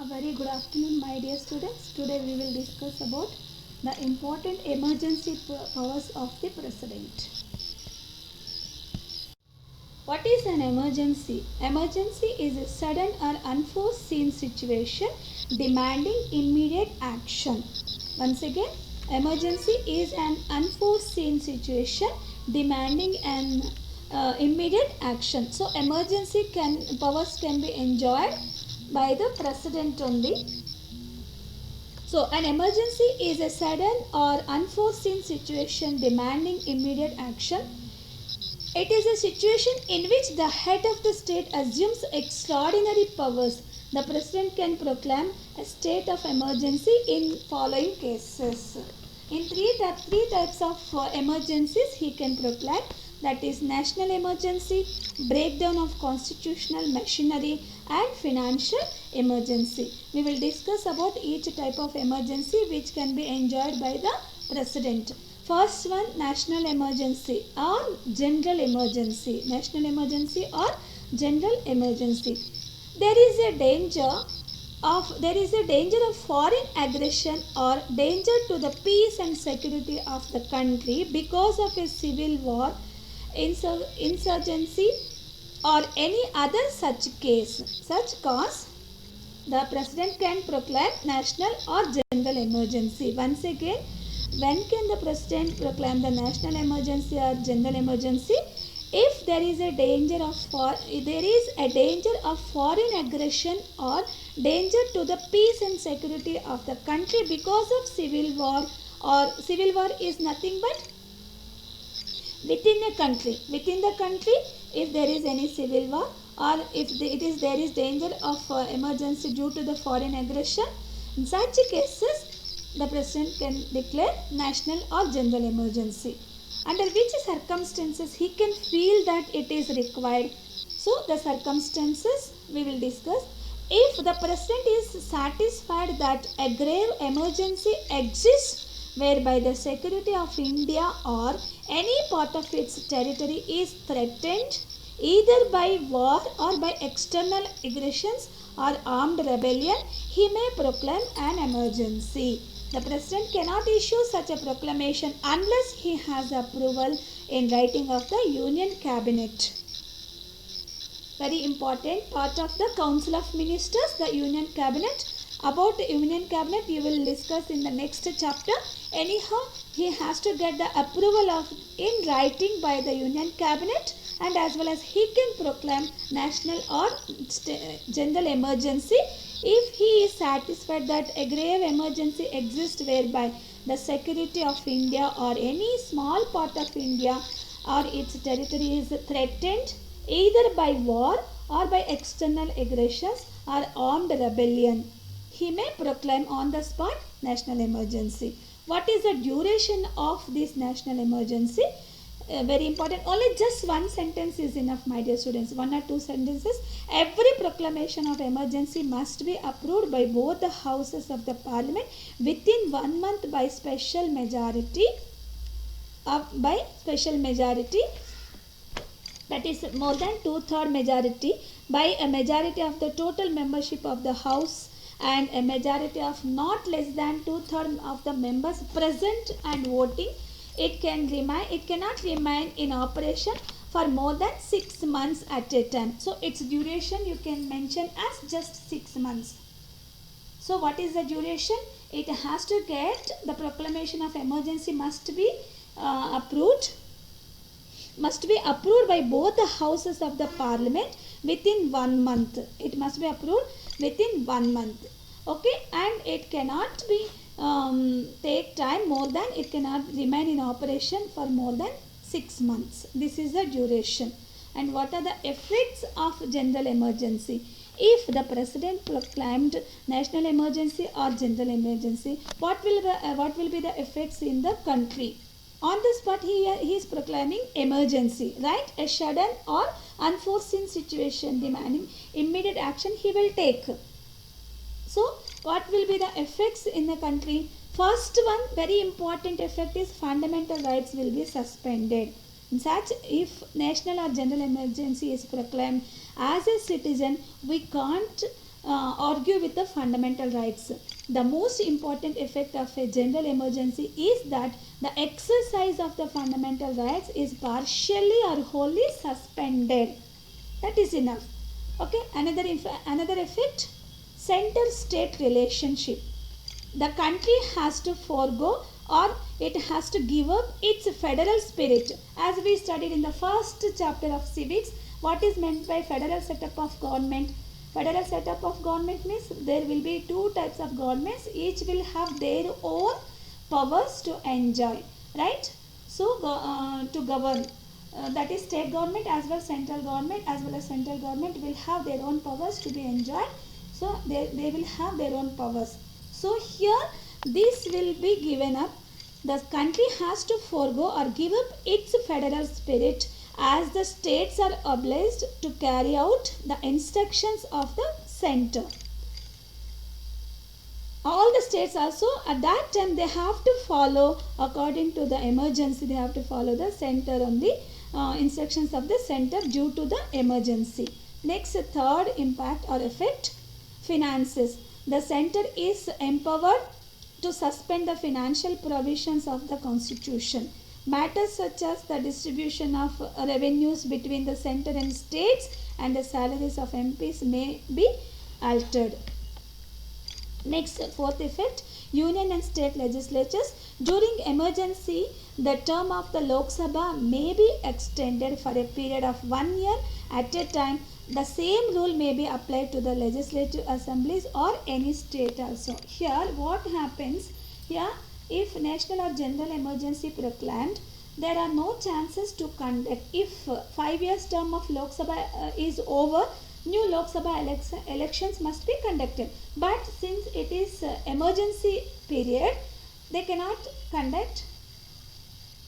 A very good afternoon, my dear students. Today we will discuss about the important emergency powers of the President. What is an emergency? Emergency is a sudden or unforeseen situation demanding immediate action. Once again, emergency is an unforeseen situation demanding an immediate action. So, emergency powers can be enjoyed by the President only. So, an emergency is a sudden or unforeseen situation demanding immediate action. It is a situation in which the head of the state assumes extraordinary powers. The President can proclaim a state of emergency in following cases. In three types of emergencies he can proclaim, that is national emergency, breakdown of constitutional machinery, and financial emergency. We will discuss about each type of emergency which can be enjoyed by the President. First one, national emergency or general emergency. National emergency or general emergency. There is a danger of foreign aggression or danger to the peace and security of the country because of a civil war, insurgency, or any other such cause, the President can proclaim national or general emergency. Once again, when can the President proclaim the national emergency or general emergency? If there is a danger of foreign aggression or danger to the peace and security of the country because of civil war, or civil war is nothing but within the country, if there is any civil war, or if there is danger of emergency due to the foreign aggression, in such cases the President can declare national or general emergency. Under which circumstances he can feel that it is required. So the circumstances we will discuss. If the President is satisfied that a grave emergency exists whereby the security of India or any part of its territory is threatened either by war or by external aggressions or armed rebellion, he may proclaim an emergency. The President cannot issue such a proclamation unless he has approval in writing of the Union Cabinet. Very important part of the Council of Ministers, the Union Cabinet. About the Union Cabinet we will discuss in the next chapter. Anyhow, he has to get the approval in writing by the Union Cabinet, and as well as he can proclaim national or general emergency if he is satisfied that a grave emergency exists whereby the security of India or any small part of India or its territory is threatened either by war or by external aggressions or armed rebellion. He may proclaim on the spot national emergency. What is the duration of this national emergency? Very important. Only just one sentence is enough, my dear students. One or two sentences. Every proclamation of emergency must be approved by both the houses of the parliament within 1 month by special majority. That is more than 2/3 majority, by a majority of the total membership of the house and a majority of not less than 2/3 of the members present and voting. It cannot remain in operation for more than 6 months at a time. So its duration you can mention as just 6 months. So what is the duration? It has to get, the proclamation of emergency must be approved by both the houses of the parliament within 1 month. It must be approved within 1 month. Okay, and it cannot be take time more than, it cannot remain in operation for more than 6 months. This is the duration. And what are the effects of general emergency? If the President proclaimed national emergency or general emergency, what will be the effects in the country? On the spot he is proclaiming emergency, right? A sudden or unforeseen situation demanding immediate action he will take. So what will be the effects in the country? First one, very important effect is fundamental rights will be suspended. In such, if national or general emergency is proclaimed, as a citizen we can't argue with the fundamental rights. The most important effect of a general emergency is that the exercise of the fundamental rights is partially or wholly suspended. That is enough. Okay, another effect, center state relationship. The country has to forego or it has to give up its federal spirit. As we studied in the first chapter of civics, what is meant by federal setup of government? Federal setup of government means there will be two types of governments, each will have their own powers to enjoy, right? So to govern, that is state government as well central government, as well as central government will have their own powers to be enjoyed. So they will have their own powers. So here this will be given up. The country has to forego or give up its federal spirit as the states are obliged to carry out the instructions of the center. All the states also at that time they have to follow according to the emergency, they have to follow the center on the instructions of the center due to the emergency. Next, third impact or effect, finances. The center is empowered to suspend the financial provisions of the constitution. Matters such as the distribution of revenues between the center and states and the salaries of MPs may be altered. Next, fourth effect, union and state legislatures. During emergency, the term of the Lok Sabha may be extended for a period of 1 year at a time. The same rule may be applied to the legislative assemblies or any state also. Here what happens, here if national or general emergency proclaimed, there are no chances to conduct. If 5 years term of Lok Sabha is over, new Lok Sabha elections must be conducted. But since it is emergency period, they cannot conduct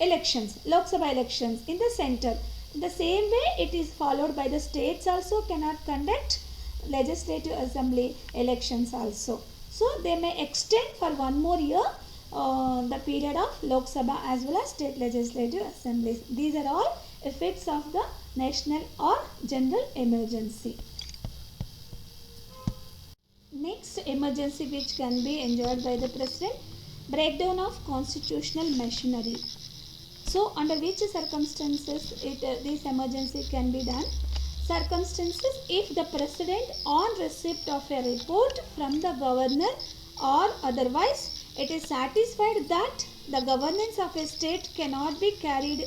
elections, Lok Sabha elections in the center. In the same way, it is followed by the states also cannot conduct legislative assembly elections also. So they may extend for 1 more year the period of Lok Sabha as well as state legislative assemblies. These are all effects of the national or general emergency. Next emergency which can be enjoyed by the president, breakdown of constitutional machinery. So under which circumstances this emergency can be done? Circumstances if the president on receipt of a report from the governor or otherwise it is satisfied that the governance of a state cannot be carried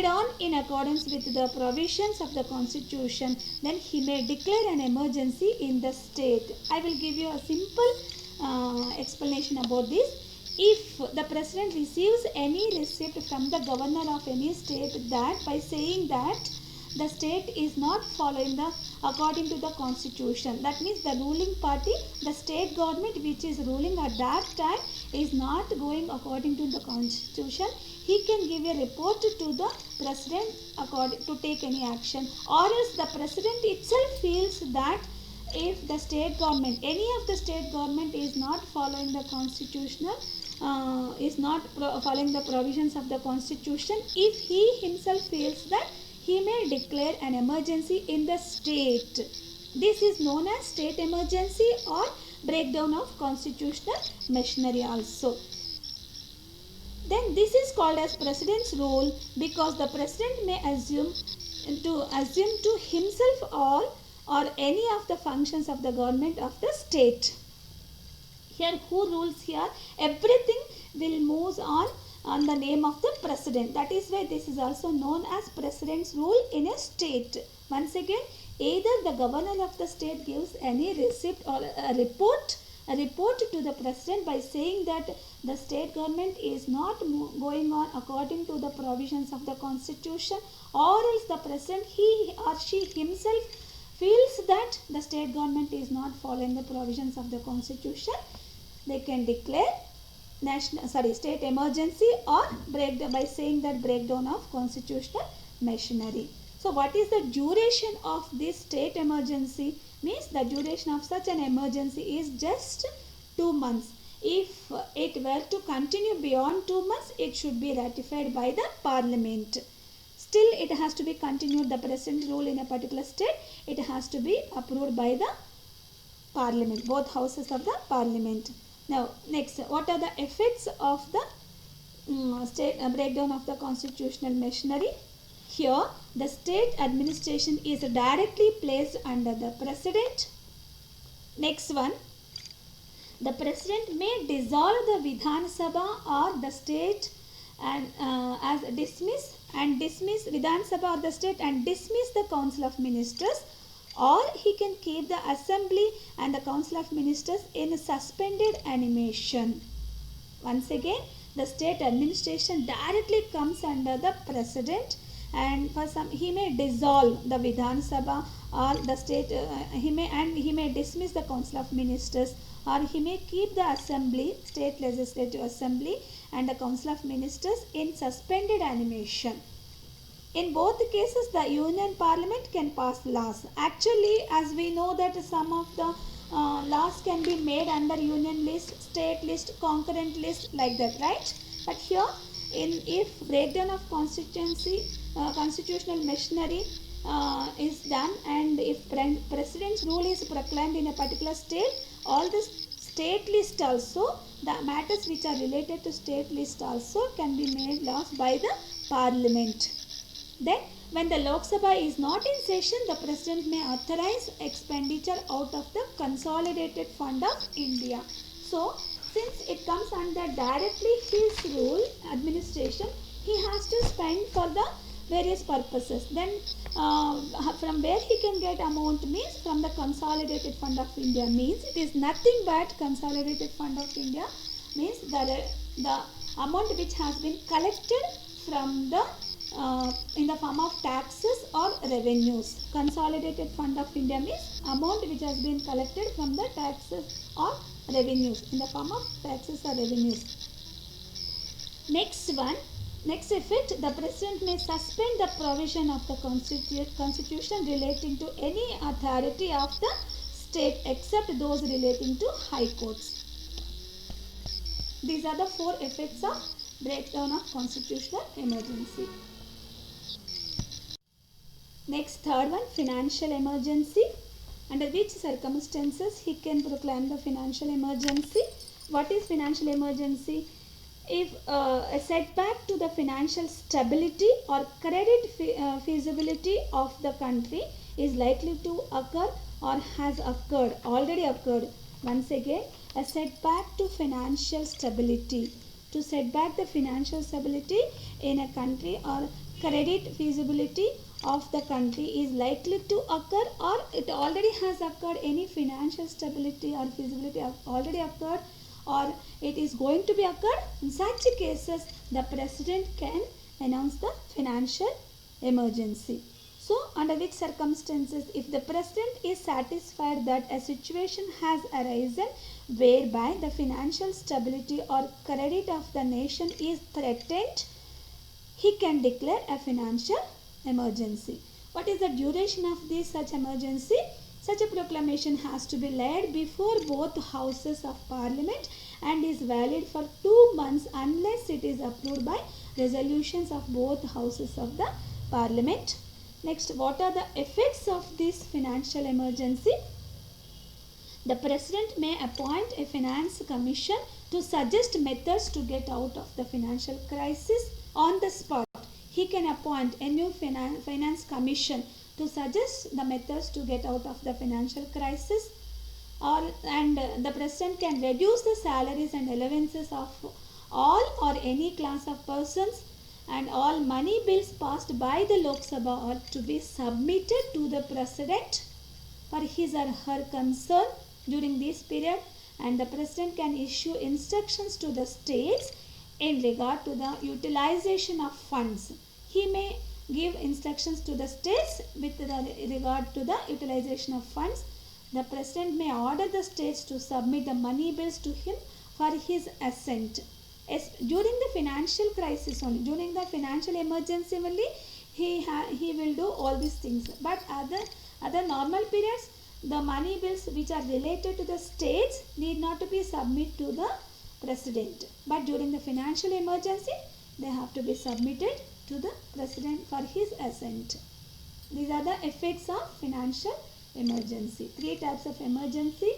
on in accordance with the provisions of the constitution, then he may declare an emergency in the state. I will give you a simple explanation about this. If the president receives any receipt from the governor of any state that by saying that the state is not following the according to the constitution, that means the ruling party, the state government which is ruling at that time is not going according to the constitution, he can give a report to the president according to take any action. Or else the president itself feels that if the state government, any of the state government is not following the constitutional is not following the provisions of the constitution, if he himself feels that, he may declare an emergency in the state. This is known as state emergency or breakdown of constitutional machinery also. Then this is called as president's rule because the president may assume to himself all or any of the functions of the government of the state. Here who rules here? Everything will move on the name of the president. That is why this is also known as president's rule in a state. Once again, either the governor of the state gives any receipt or a report to the president by saying that the state government is not going on according to the provisions of the constitution, or else the president, he or she himself feels that the state government is not following the provisions of the constitution, they can declare state emergency or by saying that breakdown of constitutional machinery. So what is the duration of this state emergency? Means the duration of such an emergency is just 2 months. If it were to continue beyond 2 months, it should be ratified by the parliament. Still it has to be continued, the present rule in a particular state, it has to be approved by the parliament, both houses of the parliament. Now next, what are the effects of the state breakdown of the constitutional machinery? Here the state administration is directly placed under the president. Next one, the president may dissolve the Vidhan Sabha or the state and as dismiss Vidhan Sabha or the state and dismiss the council of ministers, or he can keep the assembly and the council of ministers in suspended animation. Once again, the state administration directly comes under the president, and for some he may dissolve the Vidhan Sabha or the state he may dismiss the council of ministers, or he may keep the assembly, state legislative assembly and the council of ministers in suspended animation. In both cases, the union parliament can pass laws. Actually, as we know that some of the laws can be made under union list, state list, concurrent list, like that, right? But here, if breakdown of constitutional machinery is done, and if president's rule is proclaimed in a particular state, all the state list also, the matters which are related to state list also can be made laws by the parliament. Then when the Lok Sabha is not in session, the president may authorize expenditure out of the consolidated fund of India. So since it comes under directly his rule administration, he has to spend for the various purposes. Then from where he can get amount means from the consolidated fund of India, means it is nothing but consolidated fund of India means the amount which has been collected from the in the form of taxes or revenues. Consolidated fund of India means amount which has been collected from the taxes or revenues, in the form of taxes or revenues. Next effect, the president may suspend the provision of the constitution relating to any authority of the state except those relating to high courts. These are the 4 effects of breakdown of constitutional emergency. Next, third one, financial emergency. Under which circumstances he can proclaim the financial emergency? What is financial emergency? If a setback to the financial stability or credit feasibility of the country is likely to occur or has occurred, already occurred. Once again, a setback to financial stability. To set back the financial stability in a country or credit feasibility of the country is likely to occur, or it already has occurred, any financial stability or feasibility already occurred, or it is going to be occurred. In such cases, the president can announce the financial emergency. So, under which circumstances, if the president is satisfied that a situation has arisen whereby the financial stability or credit of the nation is threatened, he can declare a financial emergency. What is the duration of this such emergency? Such a proclamation has to be laid before both houses of parliament and is valid for 2 months unless it is approved by resolutions of both houses of the parliament. Next, what are the effects of this financial emergency? The president may appoint a finance commission to suggest methods to get out of the financial crisis on the spot. He can appoint a new finance commission to suggest the methods to get out of the financial crisis, and the president can reduce the salaries and allowances of all or any class of persons, and all money bills passed by the Lok Sabha are to be submitted to the president for his or her concern during this period, and the president can issue instructions to the states in regard to the utilization of funds. He may give instructions to the states with regard to the utilization of funds. The president may order the states to submit the money bills to him for his assent. During the financial crisis only, during the financial emergency only, he will do all these things. But other normal periods, the money bills which are related to the states need not to be submitted to the president. But during the financial emergency, they have to be submitted to the president for his assent. These are the effects of financial emergency. Three types of emergency.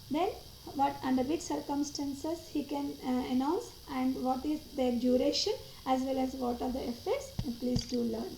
Then what, under which circumstances he can announce, and what is their duration, as well as what are the effects. Please do learn.